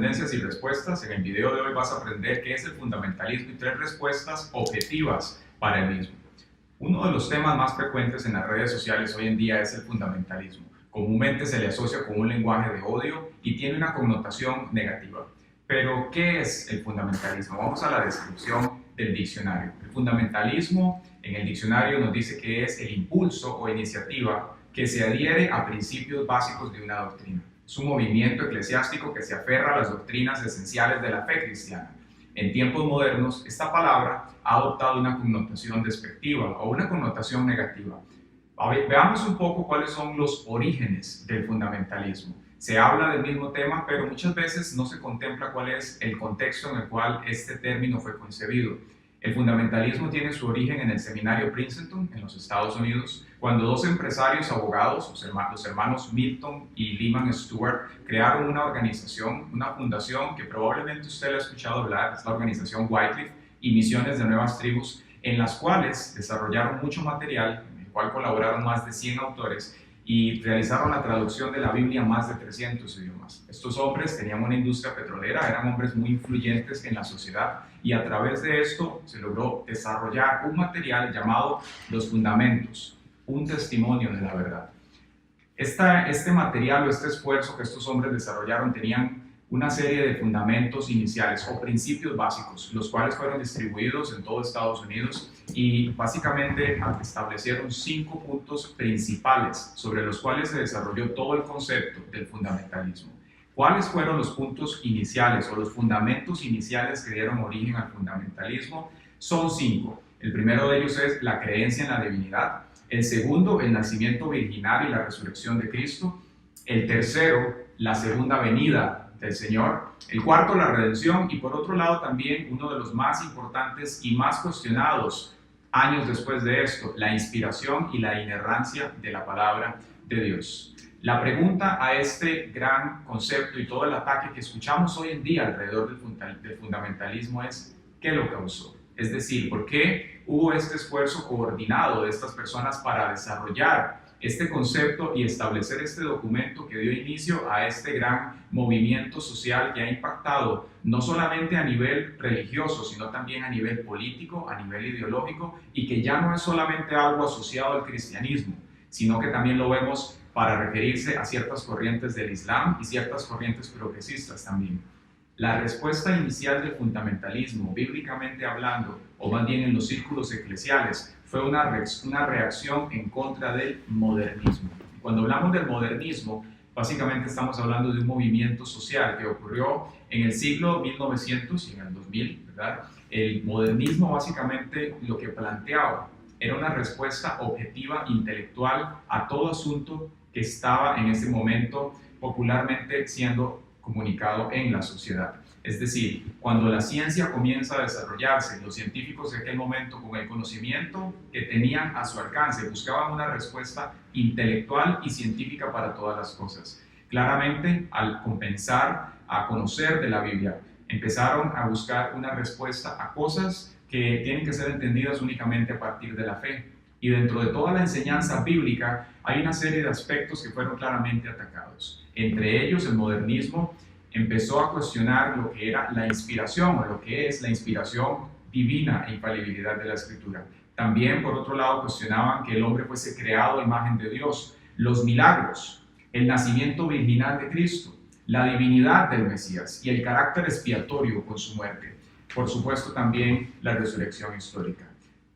Tendencias y Respuestas. En el video de hoy vas a aprender qué es el fundamentalismo y 3 respuestas objetivas para el mismo. Uno de los temas más frecuentes en las redes sociales hoy en día es el fundamentalismo. Comúnmente se le asocia con un lenguaje de odio y tiene una connotación negativa. Pero, ¿qué es el fundamentalismo? Vamos a la descripción del diccionario. El fundamentalismo en el diccionario nos dice que es el impulso o iniciativa que se adhiere a principios básicos de una doctrina. Es un movimiento eclesiástico que se aferra a las doctrinas esenciales de la fe cristiana. En tiempos modernos, esta palabra ha adoptado una connotación despectiva o una connotación negativa. Veamos un poco cuáles son los orígenes del fundamentalismo. Se habla del mismo tema, pero muchas veces no se contempla cuál es el contexto en el cual este término fue concebido. El fundamentalismo tiene su origen en el seminario Princeton, en los Estados Unidos, cuando dos empresarios abogados, los hermanos Milton y Lyman Stewart, crearon una organización, una fundación que probablemente usted le ha escuchado hablar, es la organización Wycliffe y Misiones de Nuevas Tribus, en las cuales desarrollaron mucho material, en el cual colaboraron más de 100 autores, y realizaron la traducción de la Biblia a más de 300 idiomas. Estos hombres tenían una industria petrolera, eran hombres muy influyentes en la sociedad y a través de esto se logró desarrollar un material llamado Los Fundamentos, un testimonio de la verdad. Este material o este esfuerzo que estos hombres desarrollaron tenían una serie de fundamentos iniciales o principios básicos, los cuales fueron distribuidos en todo Estados Unidos y básicamente establecieron 5 puntos principales sobre los cuales se desarrolló todo el concepto del fundamentalismo. ¿Cuáles fueron los puntos iniciales o los fundamentos iniciales que dieron origen al fundamentalismo? Son 5. El primero de ellos es la creencia en la divinidad. El segundo, el nacimiento virginal y la resurrección de Cristo. El tercero, la segunda venida del Señor. El cuarto, la redención. Y por otro lado también uno de los más importantes y más cuestionados años después de esto, la inspiración y la inerrancia de la palabra de Dios. La pregunta a este gran concepto y todo el ataque que escuchamos hoy en día alrededor del fundamentalismo es ¿qué lo causó? Es decir, ¿por qué hubo este esfuerzo coordinado de estas personas para desarrollar este concepto y establecer este documento que dio inicio a este gran movimiento social que ha impactado no solamente a nivel religioso, sino también a nivel político, a nivel ideológico, y que ya no es solamente algo asociado al cristianismo, sino que también lo vemos para referirse a ciertas corrientes del Islam y ciertas corrientes progresistas también. La respuesta inicial del fundamentalismo, bíblicamente hablando, o más bien en los círculos eclesiales, fue una reacción en contra del modernismo. Cuando hablamos del modernismo, básicamente estamos hablando de un movimiento social que ocurrió en el siglo 1900 y en el 2000, ¿verdad? El modernismo básicamente lo que planteaba era una respuesta objetiva, intelectual, a todo asunto que estaba en ese momento popularmente siendo comunicado en la sociedad. Es decir, cuando la ciencia comienza a desarrollarse, los científicos de aquel momento, con el conocimiento que tenían a su alcance, buscaban una respuesta intelectual y científica para todas las cosas. Claramente, al comenzar a conocer de la Biblia, empezaron a buscar una respuesta a cosas que tienen que ser entendidas únicamente a partir de la fe. Y dentro de toda la enseñanza bíblica hay una serie de aspectos que fueron claramente atacados. Entre ellos, el modernismo empezó a cuestionar lo que era la inspiración o lo que es la inspiración divina e infalibilidad de la Escritura. También, por otro lado, cuestionaban que el hombre fuese creado a imagen de Dios, los milagros, el nacimiento virginal de Cristo, la divinidad del Mesías y el carácter expiatorio con su muerte. Por supuesto, también la resurrección histórica.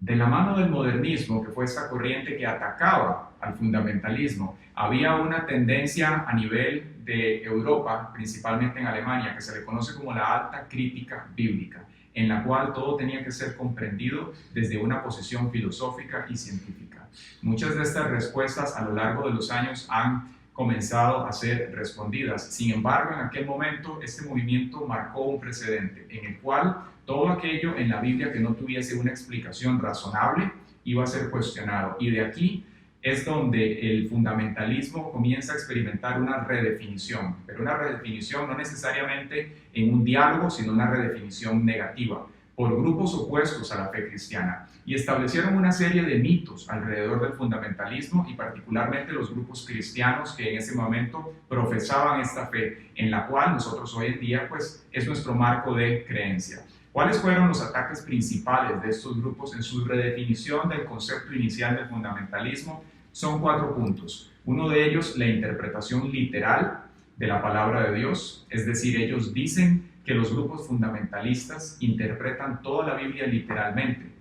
De la mano del modernismo, que fue esta corriente que atacaba al fundamentalismo, había una tendencia a nivel de Europa, principalmente en Alemania, que se le conoce como la alta crítica bíblica, en la cual todo tenía que ser comprendido desde una posición filosófica y científica. Muchas de estas respuestas a lo largo de los años han comenzado a ser respondidas. Sin embargo, en aquel momento, este movimiento marcó un precedente en el cual todo aquello en la Biblia que no tuviese una explicación razonable iba a ser cuestionado. Y de aquí es donde el fundamentalismo comienza a experimentar una redefinición, pero una redefinición no necesariamente en un diálogo, sino una redefinición negativa. por grupos opuestos a la fe cristiana y establecieron una serie de mitos alrededor del fundamentalismo y particularmente los grupos cristianos que en ese momento profesaban esta fe, en la cual nosotros hoy en día pues es nuestro marco de creencia. ¿Cuáles fueron los ataques principales de estos grupos en su redefinición del concepto inicial del fundamentalismo? Son 4 puntos. Uno de ellos, la interpretación literal de la palabra de Dios, es decir, ellos dicen que los grupos fundamentalistas interpretan toda la Biblia literalmente.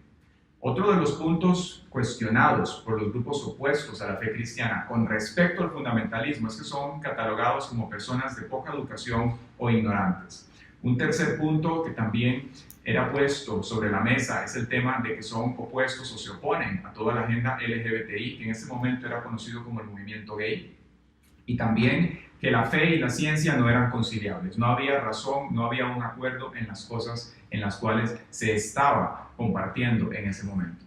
Otro de los puntos cuestionados por los grupos opuestos a la fe cristiana con respecto al fundamentalismo es que son catalogados como personas de poca educación o ignorantes. Un tercer punto que también era puesto sobre la mesa es el tema de que son opuestos o se oponen a toda la agenda LGBTI, que en ese momento era conocido como el movimiento gay, y también que la fe y la ciencia no eran conciliables, no había razón, no había un acuerdo en las cosas en las cuales se estaba compartiendo en ese momento.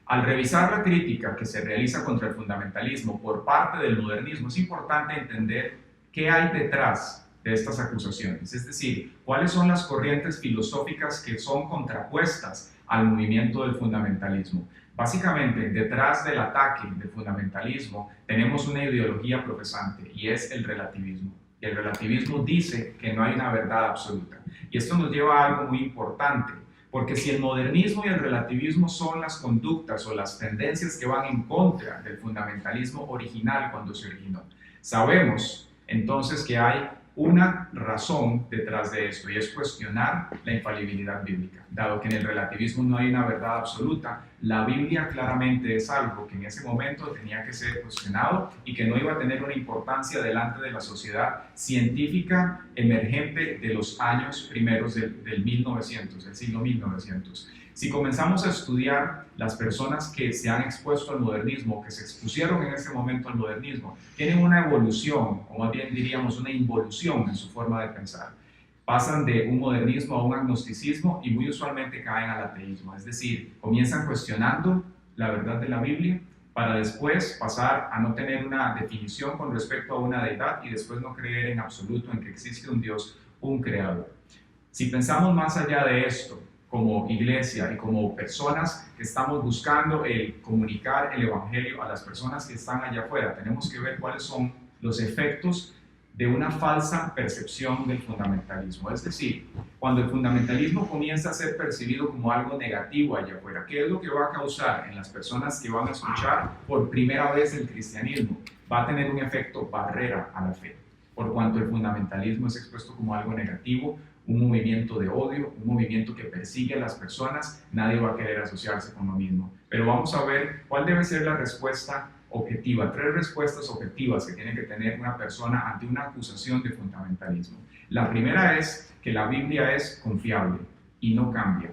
Al revisar la crítica que se realiza contra el fundamentalismo por parte del modernismo, es importante entender qué hay detrás de estas acusaciones, es decir, cuáles son las corrientes filosóficas que son contrapuestas al movimiento del fundamentalismo. Básicamente, detrás del ataque del fundamentalismo tenemos una ideología profesante y es el relativismo. Y el relativismo dice que no hay una verdad absoluta. Y esto nos lleva a algo muy importante, porque si el modernismo y el relativismo son las conductas o las tendencias que van en contra del fundamentalismo original cuando se originó, sabemos entonces que hay una razón detrás de esto y es cuestionar la infalibilidad bíblica. Dado que en el relativismo no hay una verdad absoluta, la Biblia claramente es algo que en ese momento tenía que ser cuestionado y que no iba a tener una importancia delante de la sociedad científica emergente de los años primeros del 1900, del siglo 1900. Si comenzamos a estudiar las personas que se han expuesto al modernismo, que se expusieron en ese momento al modernismo, tienen una evolución, o más bien diríamos una involución en su forma de pensar. Pasan de un modernismo a un agnosticismo y muy usualmente caen al ateísmo, es decir, comienzan cuestionando la verdad de la Biblia para después pasar a no tener una definición con respecto a una deidad y después no creer en absoluto en que existe un Dios, un creador. Si pensamos más allá de esto, como iglesia y como personas que estamos buscando el comunicar el evangelio a las personas que están allá afuera, tenemos que ver cuáles son los efectos de una falsa percepción del fundamentalismo. Es decir, cuando el fundamentalismo comienza a ser percibido como algo negativo allá afuera, ¿qué es lo que va a causar en las personas que van a escuchar por primera vez el cristianismo? Va a tener un efecto barrera a la fe, por cuanto el fundamentalismo es expuesto como algo negativo, un movimiento de odio, un movimiento que persigue a las personas, nadie va a querer asociarse con lo mismo. Pero vamos a ver cuál debe ser la respuesta objetiva, 3 respuestas objetivas que tiene que tener una persona ante una acusación de fundamentalismo. La primera es que la Biblia es confiable y no cambia.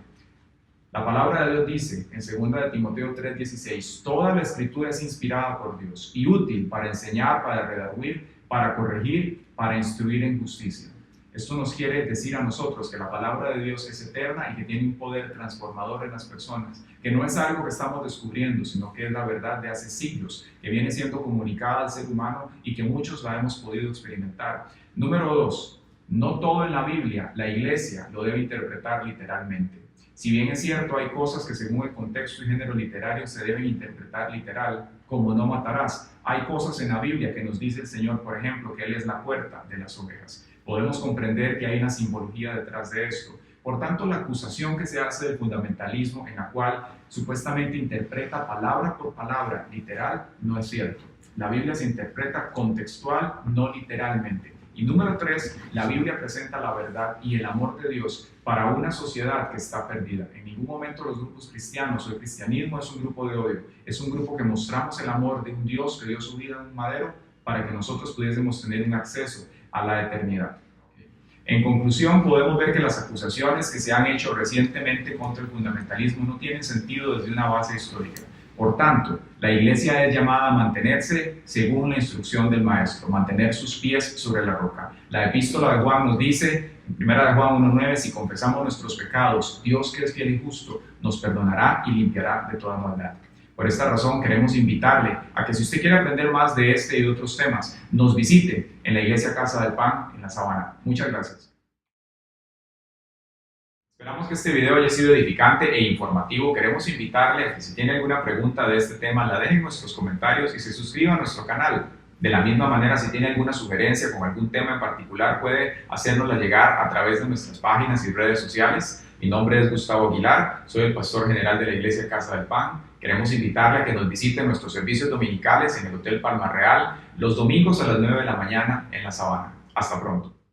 La palabra de Dios dice en 2 de Timoteo 3:16, toda la escritura es inspirada por Dios y útil para enseñar, para redarguir, para corregir, para instruir en justicia. Esto nos quiere decir a nosotros que la palabra de Dios es eterna y que tiene un poder transformador en las personas, que no es algo que estamos descubriendo, sino que es la verdad de hace siglos, que viene siendo comunicada al ser humano y que muchos la hemos podido experimentar. Número 2, no todo en la Biblia, la iglesia lo debe interpretar literalmente. Si bien es cierto, hay cosas que según el contexto y género literario se deben interpretar literal, como no matarás, hay cosas en la Biblia que nos dice el Señor, por ejemplo, que Él es la puerta de las ovejas. Podemos comprender que hay una simbología detrás de esto. Por tanto, la acusación que se hace del fundamentalismo, en la cual supuestamente interpreta palabra por palabra literal, no es cierto. La Biblia se interpreta contextual, no literalmente. Y número 3, la Biblia presenta la verdad y el amor de Dios para una sociedad que está perdida. En ningún momento los grupos cristianos o el cristianismo es un grupo de odio. Es un grupo que mostramos el amor de un Dios que dio su vida en un madero para que nosotros pudiésemos tener un acceso a la eternidad. En conclusión, podemos ver que las acusaciones que se han hecho recientemente contra el fundamentalismo no tienen sentido desde una base histórica. Por tanto, la iglesia es llamada a mantenerse según la instrucción del Maestro, mantener sus pies sobre la roca. La epístola de Juan nos dice, en 1 Juan 1:9, si confesamos nuestros pecados, Dios que es fiel y justo, nos perdonará y limpiará de toda maldad. Por esta razón queremos invitarle a que si usted quiere aprender más de este y de otros temas, nos visite en la Iglesia Casa del Pan en La Sabana. Muchas gracias. Esperamos que este video haya sido edificante e informativo. Queremos invitarle a que si tiene alguna pregunta de este tema la deje en nuestros comentarios y se suscriba a nuestro canal. De la misma manera, si tiene alguna sugerencia con algún tema en particular, puede hacérnosla llegar a través de nuestras páginas y redes sociales. Mi nombre es Gustavo Aguilar, soy el pastor general de la Iglesia Casa del Pan. Queremos invitarle a que nos visite en nuestros servicios dominicales en el Hotel Palma Real los domingos a las 9 de la mañana en La Sabana. Hasta pronto.